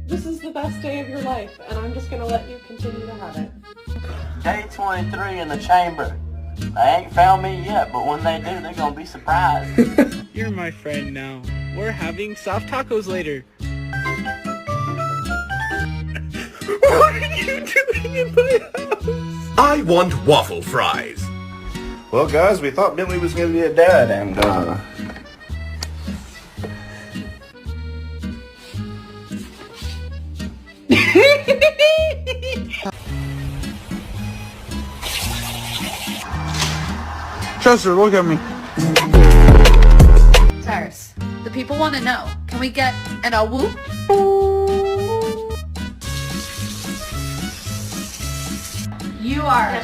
This is the best day of your life, and I'm just gonna let you continue to have it. Day 23 in the chamber. They ain't found me yet, but when they do, they're gonna be surprised. You're my friend now. We're having soft tacos later. What are you doing in my house? I want waffle fries. Well, guys, we thought Billy was gonna be a dad, and Chester, look at me. Cyrus, the people want to know. Can we get an a whoop? You are